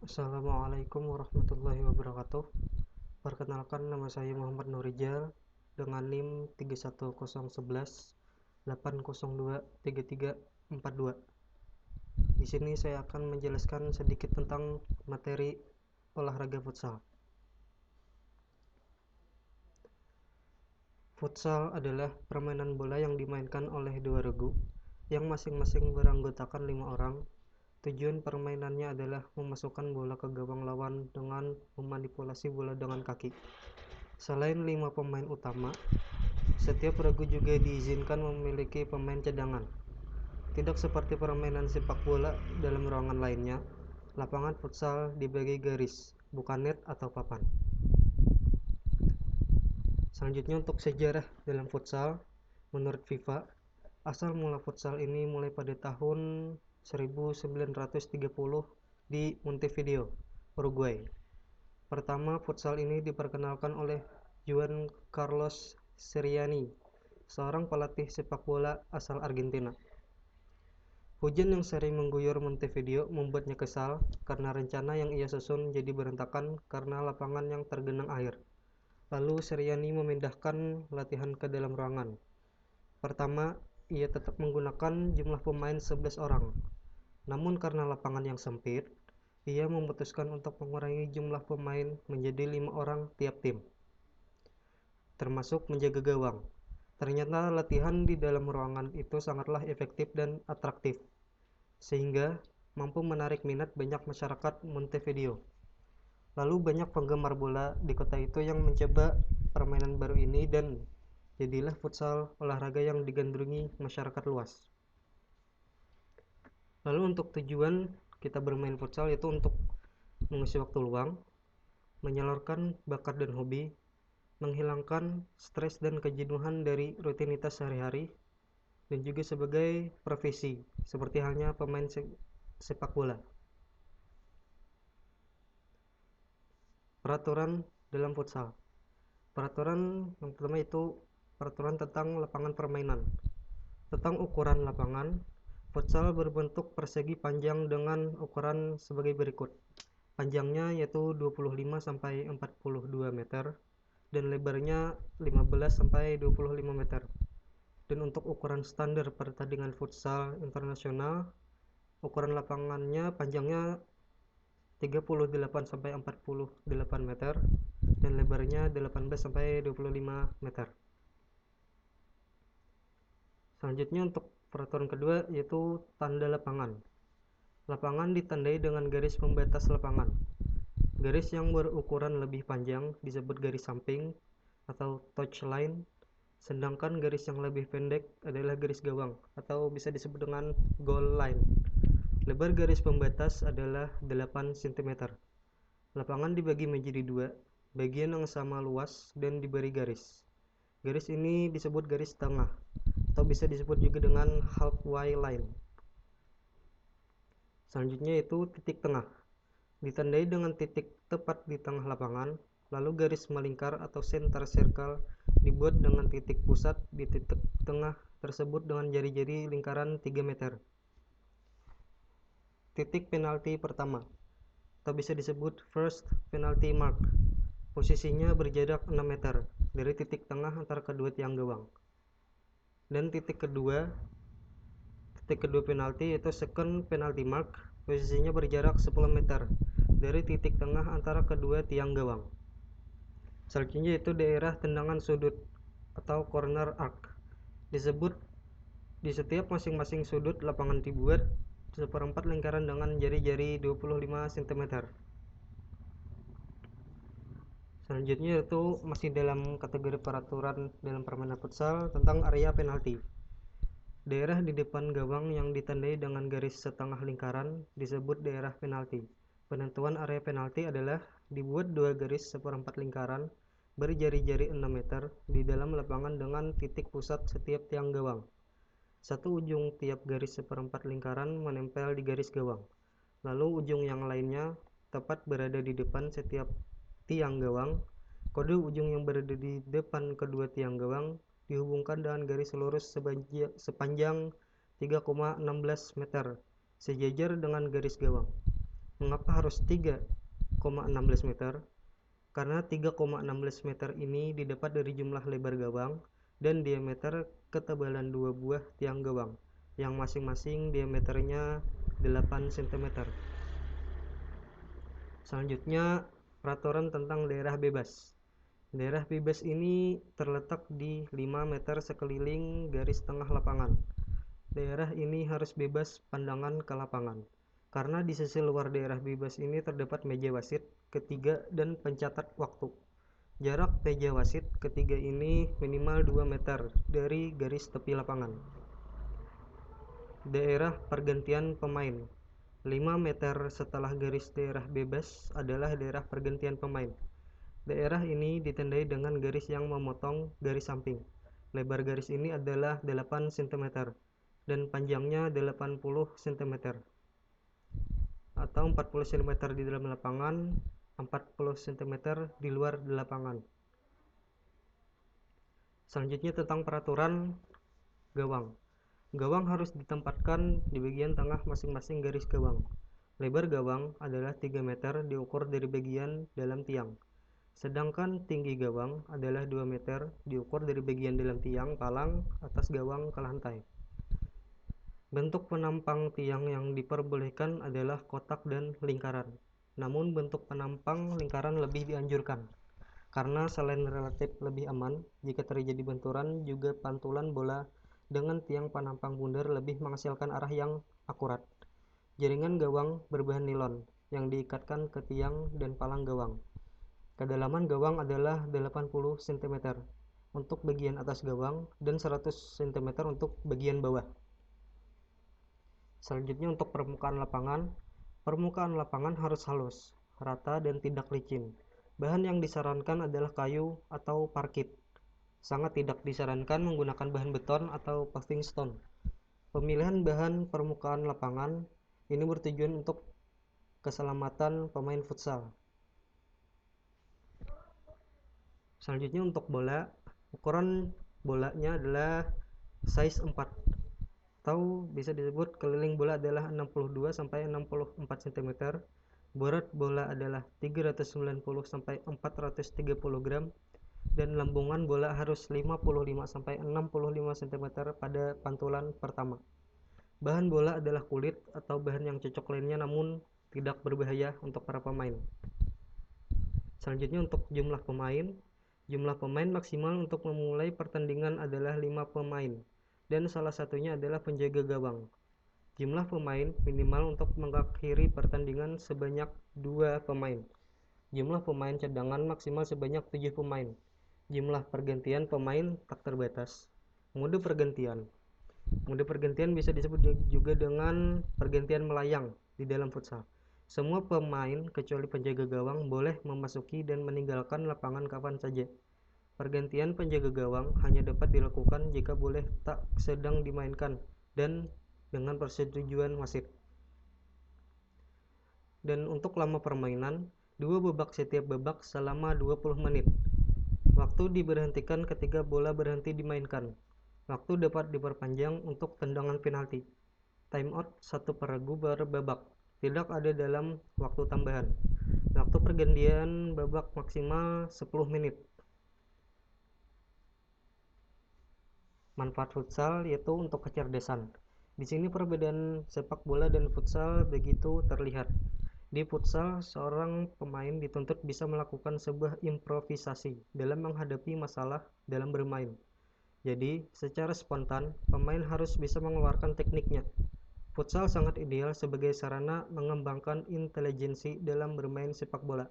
Assalamualaikum warahmatullahi wabarakatuh. Perkenalkan, nama saya Muhammad Nurijal dengan NIM 310118023342. Di sini saya akan menjelaskan sedikit tentang materi olahraga futsal. Futsal adalah permainan bola yang dimainkan oleh dua regu yang masing-masing beranggotakan 5 orang. Tujuan permainannya adalah memasukkan bola ke gawang lawan dengan memanipulasi bola dengan kaki. Selain 5 pemain utama, setiap regu juga diizinkan memiliki pemain cadangan. Tidak seperti permainan sepak bola dalam ruangan lainnya, lapangan futsal dibagi garis, bukan net atau papan. Selanjutnya untuk sejarah dalam futsal, menurut FIFA, asal mula futsal ini mulai pada tahun 1930 di Montevideo, Uruguay. Pertama, futsal ini diperkenalkan oleh Juan Carlos Seriani, seorang pelatih sepak bola asal Argentina. Hujan yang sering mengguyur Montevideo membuatnya kesal karena rencana yang ia susun jadi berantakan karena lapangan yang tergenang air. Lalu Seriani memindahkan latihan ke dalam ruangan. Pertama, ia tetap menggunakan jumlah pemain 11 orang. Namun karena lapangan yang sempit, ia memutuskan untuk mengurangi jumlah pemain menjadi 5 orang tiap tim, termasuk menjaga gawang. Ternyata latihan di dalam ruangan itu sangatlah efektif dan atraktif, sehingga mampu menarik minat banyak masyarakat Montevideo. Lalu banyak penggemar bola di kota itu yang mencoba permainan baru ini dan jadilah futsal olahraga yang digandrungi masyarakat luas. Lalu untuk tujuan kita bermain futsal yaitu untuk mengisi waktu luang, menyalurkan bakat dan hobi, menghilangkan stres dan kejenuhan dari rutinitas sehari-hari, dan juga sebagai profesi seperti halnya pemain sepak bola. Peraturan dalam futsal. Peraturan yang pertama itu peraturan tentang lapangan permainan. Tentang ukuran lapangan, futsal berbentuk persegi panjang dengan ukuran sebagai berikut. Panjangnya yaitu 25 sampai 42 meter dan lebarnya 15 sampai 25 meter. Dan untuk ukuran standar pertandingan futsal internasional, ukuran lapangannya panjangnya 38 sampai 48 meter dan lebarnya 18 sampai 25 meter. Selanjutnya untuk peraturan kedua yaitu tanda lapangan. Lapangan ditandai dengan garis pembatas lapangan. Garis yang berukuran lebih panjang disebut garis samping atau touchline, sedangkan garis yang lebih pendek adalah garis gawang atau bisa disebut dengan goal line. Lebar garis pembatas adalah 8 cm. Lapangan dibagi menjadi dua, bagian yang sama luas dan diberi garis. Garis ini disebut garis tengah atau bisa disebut juga dengan halfway line. Selanjutnya yaitu titik tengah. Ditandai dengan titik tepat di tengah lapangan, lalu garis melingkar atau center circle dibuat dengan titik pusat di titik tengah tersebut dengan jari-jari lingkaran 3 meter. Titik penalti pertama, atau bisa disebut first penalty mark. Posisinya berjarak 6 meter dari titik tengah antara kedua tiang gawang. Dan titik kedua penalti yaitu second penalty mark. Posisinya berjarak 10 meter dari titik tengah antara kedua tiang gawang. Selanjutnya yaitu daerah tendangan sudut atau corner arc. Disebut di setiap masing-masing sudut lapangan dibuat seperempat lingkaran dengan jari-jari 25 cm. Selanjutnya yaitu masih dalam kategori peraturan dalam permainan futsal tentang area penalti. Daerah di depan gawang yang ditandai dengan garis setengah lingkaran disebut daerah penalti. Penentuan area penalti adalah dibuat dua garis seperempat lingkaran berjari-jari 6 meter di dalam lapangan dengan titik pusat setiap tiang gawang. Satu ujung tiap garis seperempat lingkaran menempel di garis gawang, lalu ujung yang lainnya tepat berada di depan setiap tiang gawang. Kode ujung yang berada di depan kedua tiang gawang dihubungkan dengan garis lurus sepanjang 3,16 meter sejajar dengan garis gawang. Mengapa harus 3,16 meter? Karena 3,16 meter ini didapat dari jumlah lebar gawang dan diameter ketebalan dua buah tiang gawang, yang masing-masing diameternya 8 cm. Selanjutnya, peraturan tentang daerah bebas. Daerah bebas ini terletak di 5 meter sekeliling garis tengah lapangan. Daerah ini harus bebas pandangan ke lapangan, karena di sisi luar daerah bebas ini terdapat meja wasit ketiga dan pencatat waktu. Jarak meja wasit ketiga ini minimal 2 meter dari garis tepi lapangan. Daerah pergantian pemain. 5 meter setelah garis daerah bebas adalah daerah pergantian pemain. Daerah ini ditandai dengan garis yang memotong garis samping. Lebar garis ini adalah 8 cm dan panjangnya 80 cm atau 40 cm di dalam lapangan, 40 cm di luar lapangan. Selanjutnya tentang peraturan gawang. Gawang harus ditempatkan di bagian tengah masing-masing garis gawang. Lebar gawang adalah 3 meter diukur dari bagian dalam tiang. Sedangkan tinggi gawang adalah 2 meter diukur dari bagian dalam tiang palang atas gawang ke lantai. Bentuk penampang tiang yang diperbolehkan adalah kotak dan lingkaran. Namun bentuk penampang lingkaran lebih dianjurkan, karena selain relatif lebih aman, jika terjadi benturan, juga pantulan bola dengan tiang penampang bundar lebih menghasilkan arah yang akurat. Jaringan gawang berbahan nilon yang diikatkan ke tiang dan palang gawang. Kedalaman gawang adalah 80 cm untuk bagian atas gawang dan 100 cm untuk bagian bawah. Selanjutnya untuk permukaan lapangan harus halus, rata dan tidak licin. Bahan yang disarankan adalah kayu atau parkit. Sangat tidak disarankan menggunakan bahan beton atau paving stone. Pemilihan bahan permukaan lapangan ini bertujuan untuk keselamatan pemain futsal. Selanjutnya untuk bola, ukuran bolanya adalah size 4 atau bisa disebut keliling bola adalah 62 sampai 64 cm. Berat bola adalah 390 sampai 430 gram dan lambungan bola harus 55 sampai 65 cm pada pantulan pertama. Bahan bola adalah kulit atau bahan yang cocok lainnya namun tidak berbahaya untuk para pemain. Selanjutnya untuk jumlah pemain. Jumlah pemain maksimal untuk memulai pertandingan adalah 5 pemain dan salah satunya adalah penjaga gawang. Jumlah pemain minimal untuk mengakhiri pertandingan sebanyak 2 pemain. Jumlah pemain cadangan maksimal sebanyak 7 pemain. Jumlah pergantian pemain tak terbatas. Mode pergantian. Mode pergantian bisa disebut juga dengan pergantian melayang di dalam futsal. Semua pemain kecuali penjaga gawang boleh memasuki dan meninggalkan lapangan kapan saja. Pergantian penjaga gawang hanya dapat dilakukan jika boleh tak sedang dimainkan dan dengan persetujuan wasit. Dan untuk lama permainan, 2 babak setiap babak selama 20 menit. Waktu diberhentikan ketika bola berhenti dimainkan. Waktu dapat diperpanjang untuk tendangan penalti. Timeout 1 peregu per babak. Tidak ada dalam waktu tambahan. Waktu pergantian babak maksimal 10 menit. Manfaat futsal yaitu untuk kecerdasan. Di sini perbedaan sepak bola dan futsal begitu terlihat. Di futsal, seorang pemain dituntut bisa melakukan sebuah improvisasi dalam menghadapi masalah dalam bermain. Jadi, secara spontan, pemain harus bisa mengeluarkan tekniknya. Futsal sangat ideal sebagai sarana mengembangkan intelijensi dalam bermain sepak bola,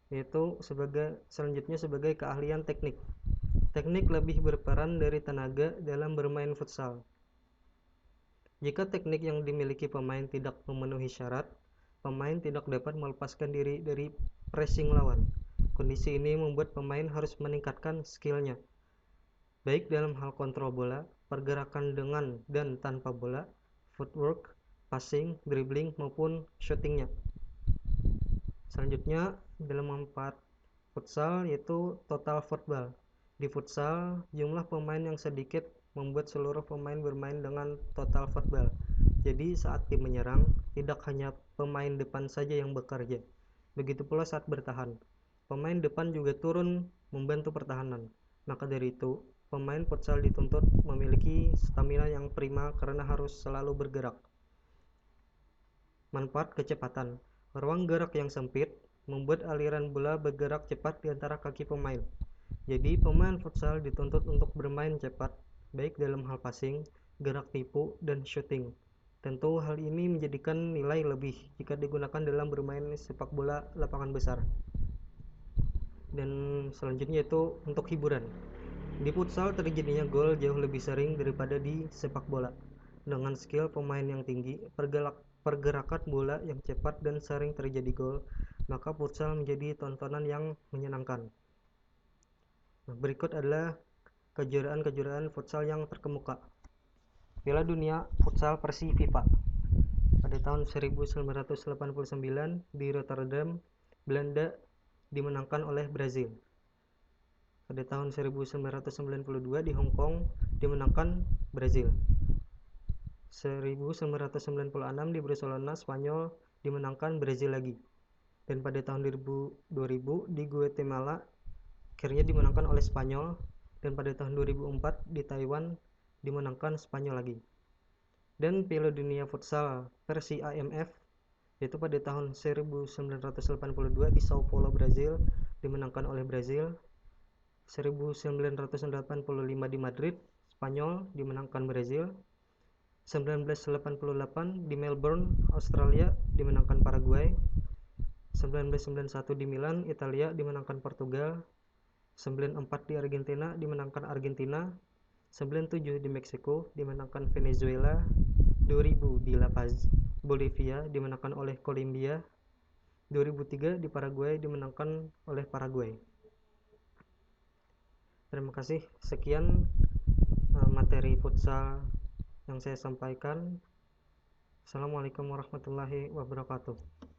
yaitu selanjutnya sebagai keahlian teknik. Teknik lebih berperan dari tenaga dalam bermain futsal. Jika teknik yang dimiliki pemain tidak memenuhi syarat, pemain tidak dapat melepaskan diri dari pressing lawan. Kondisi ini membuat pemain harus meningkatkan skillnya, baik dalam hal kontrol bola, pergerakan dengan dan tanpa bola, footwork, passing, dribbling, maupun shootingnya. Selanjutnya, dalam manfaat futsal yaitu total football. Di futsal, jumlah pemain yang sedikit membuat seluruh pemain bermain dengan total football. Jadi saat tim menyerang, tidak hanya pemain depan saja yang bekerja. Begitu pula saat bertahan. Pemain depan juga turun membantu pertahanan. Maka dari itu, pemain futsal dituntut memiliki stamina yang prima karena harus selalu bergerak. Manfaat kecepatan. Ruang gerak yang sempit membuat aliran bola bergerak cepat di antara kaki pemain. Jadi, pemain futsal dituntut untuk bermain cepat, baik dalam hal passing, gerak tipu, dan shooting. Tentu hal ini menjadikan nilai lebih jika digunakan dalam bermain sepak bola lapangan besar. Dan selanjutnya itu untuk hiburan. Di futsal terjadinya gol jauh lebih sering daripada di sepak bola. Dengan skill pemain yang tinggi, pergerakan bola yang cepat dan sering terjadi gol, maka futsal menjadi tontonan yang menyenangkan. Berikut adalah kejuaraan-kejuaraan futsal yang terkemuka. Piala Dunia Futsal versi FIFA. Pada tahun 1989 di Rotterdam, Belanda dimenangkan oleh Brazil. Pada tahun 1992 di Hong Kong dimenangkan Brazil. 1996 di Barcelona, Spanyol dimenangkan Brazil lagi. Dan pada tahun 2000 di Guatemala akhirnya dimenangkan oleh Spanyol, dan pada tahun 2004 di Taiwan dimenangkan Spanyol lagi. Dan Piala Dunia Futsal versi AMF yaitu pada tahun 1982 di Sao Paulo, Brazil dimenangkan oleh Brazil. 1985 di Madrid, Spanyol dimenangkan Brazil. 1988 di Melbourne, Australia dimenangkan Paraguay. 1991 di Milan, Italia dimenangkan Portugal. 94 di Argentina dimenangkan Argentina. 97 di Meksiko dimenangkan Venezuela. 2000 di La Paz, Bolivia dimenangkan oleh Kolombia. 2003 di Paraguay dimenangkan oleh Paraguay. Terima kasih, sekian materi futsal yang saya sampaikan. Assalamualaikum warahmatullahi wabarakatuh.